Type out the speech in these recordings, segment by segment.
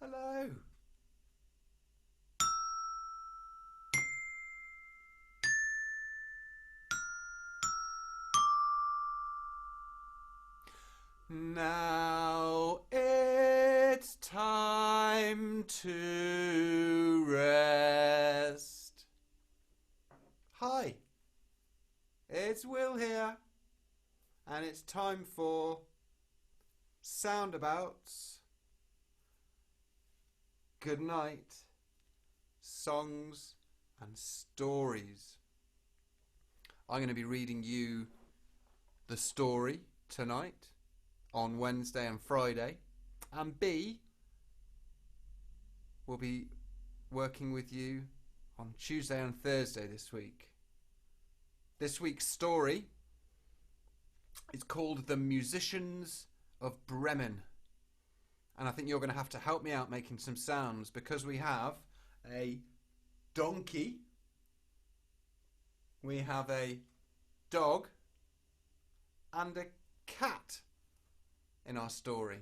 Hello. Now it's time to rest. Hi, it's Will here, and it's time for Soundabouts, Goodnight Songs and Stories. I'm going to be reading you the story tonight, on Wednesday and Friday, and B will be working with you on Tuesday and Thursday this week. This week's story is called The Musicians of Breman, and I think you're going to have to help me out making some sounds because we have a donkey, we have a dog and a cat in our story.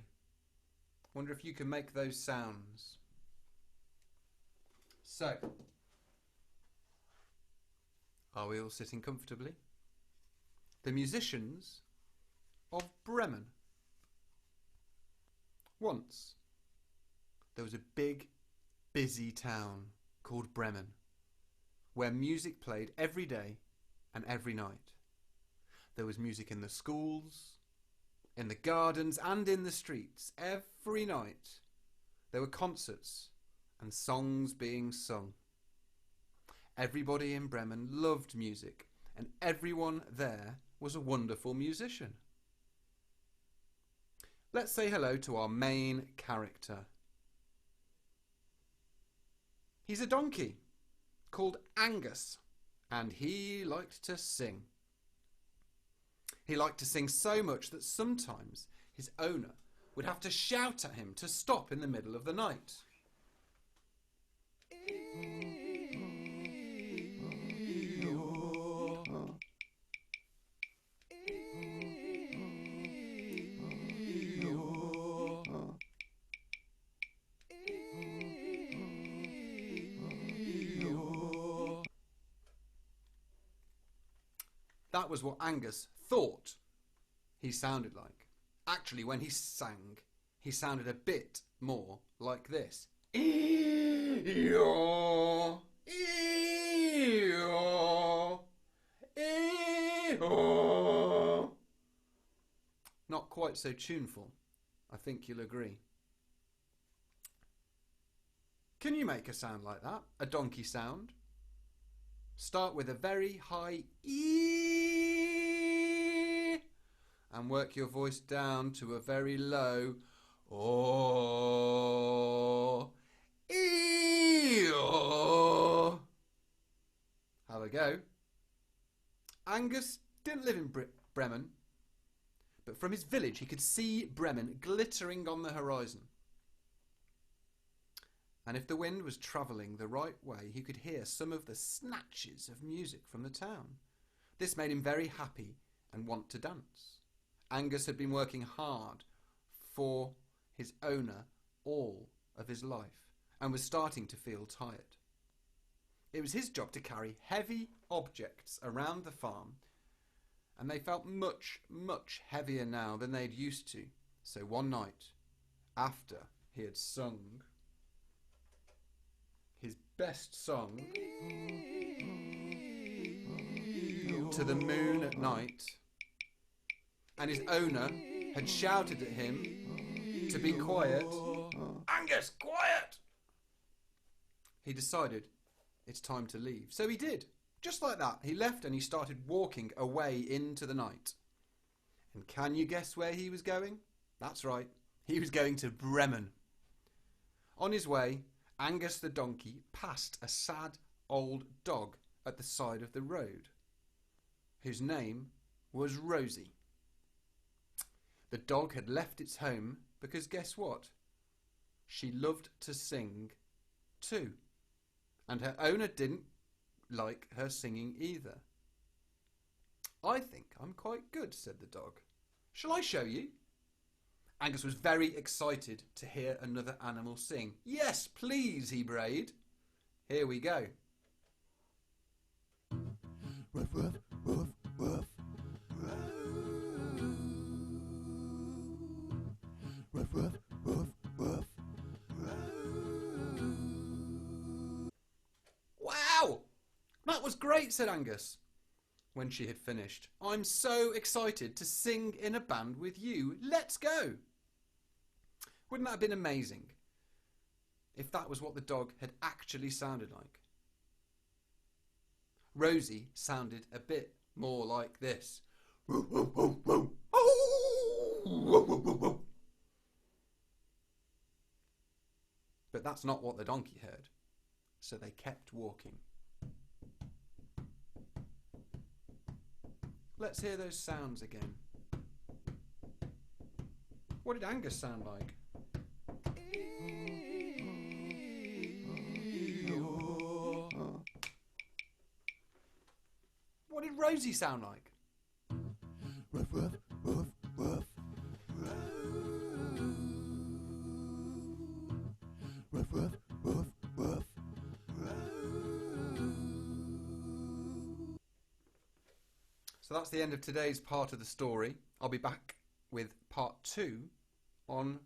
Wonder if you can make those sounds. So, are we all sitting comfortably? The Musicians of Breman. Once, there was a big, busy town called Bremen, where music played every day and every night. There was music in the schools, in the gardens and in the streets. Every night there were concerts and songs being sung. Everybody in Bremen loved music, and everyone there was a wonderful musician. Let's say hello to our main character. He's a donkey called Angus, and he liked to sing. He liked to sing so much that sometimes his owner would have to shout at him to stop in the middle of the night. That was what Angus thought he sounded like. Actually, when he sang, he sounded a bit more like this. Ee-yaw, ee-yaw, ee-yaw. Not quite so tuneful, I think you'll agree. Can you make a sound like that? A donkey sound? Start with a very high E and work your voice down to a very low O. E-O. Have a go. Angus didn't live in Bremen, but from his village he could see Bremen glittering on the horizon. And if the wind was travelling the right way, he could hear some of the snatches of music from the town. This made him very happy and want to dance. Angus had been working hard for his owner all of his life and was starting to feel tired. It was his job to carry heavy objects around the farm, and they felt much, much heavier now than they'd used to. So one night, after he had sung his best song, To the Moon at Night, and his owner had shouted at him to be quiet. Angus, quiet! He decided it's time to leave. So he did. Just like that. He left and he started walking away into the night. And can you guess where he was going? That's right. He was going to Bremen. On his way, Angus the donkey passed a sad old dog at the side of the road, whose name was Rosie. The dog had left its home because guess what? She loved to sing too, and her owner didn't like her singing either. I think I'm quite good, said the dog. Shall I show you? Angus was very excited to hear another animal sing. "Yes, please," he brayed. "Here we go." Ruff, ruff, ruff, ruff. Ruff, ruff, ruff, ruff. "Wow! That was great," said Angus when she had finished. "I'm so excited to sing in a band with you. Let's go." Wouldn't that have been amazing if that was what the dog had actually sounded like? Rosie sounded a bit more like this. But that's not what the donkey heard, so they kept walking. Let's hear those sounds again. What did Angus sound like? What did Rosie sound like? Ruff, ruff, ruff, ruff. Ruff, ruff, ruff, ruff. So that's the end of today's part of the story. I'll be back with part 2 on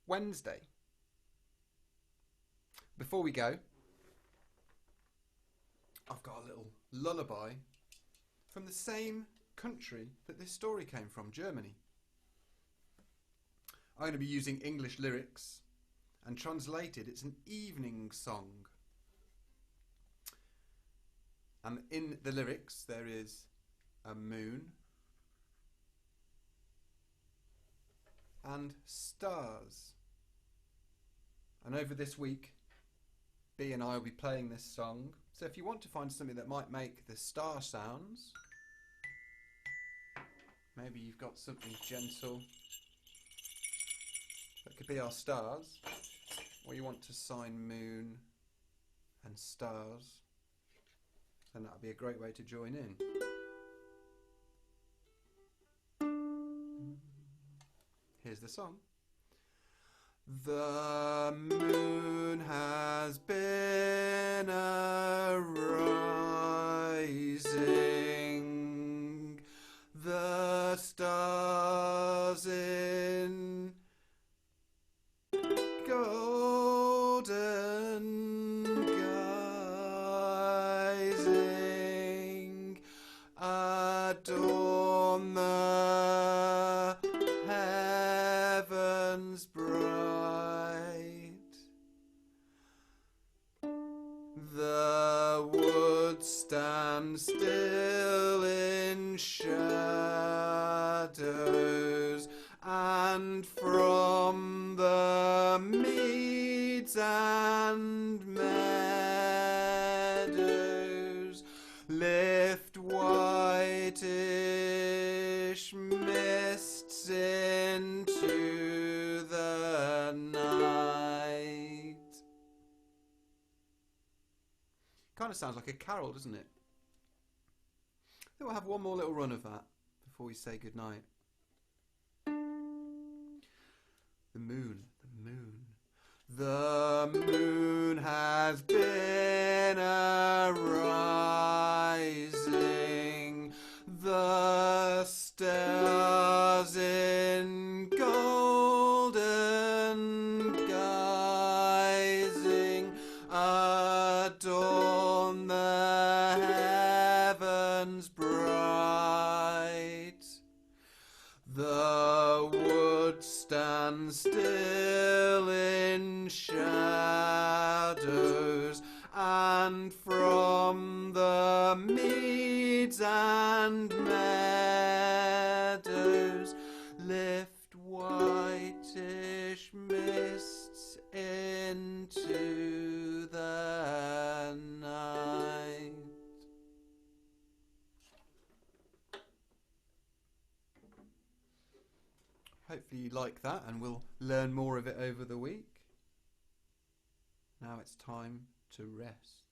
Wednesday. Before we go, I've got a little lullaby from the same country that this story came from, Germany. I'm going to be using English lyrics and translated. It's an evening song. And in the lyrics there is a moon and stars. And over this week, B and I will be playing this song. So if you want to find something that might make the star sounds, maybe you've got something gentle that could be our stars, or you want to sign moon and stars, then that would be a great way to join in. Here's the song. The moon has been a-rising, the stars in golden guising adorn the heavens bright. The woods stand still in shadows, and from the meads and meadows lift whitish mists into the night. Kind of sounds like a carol, doesn't it? I think we'll have one more little run of that before we say goodnight. The moon, the moon. The moon has been a-rising, the stars in golden guising adorn the heavens bright. The wood stands still in shadows, and from the meads and meadows lift whitish mists into the night. Hopefully you like that, and we'll learn more of it over the week. Now it's time to rest.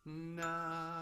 Na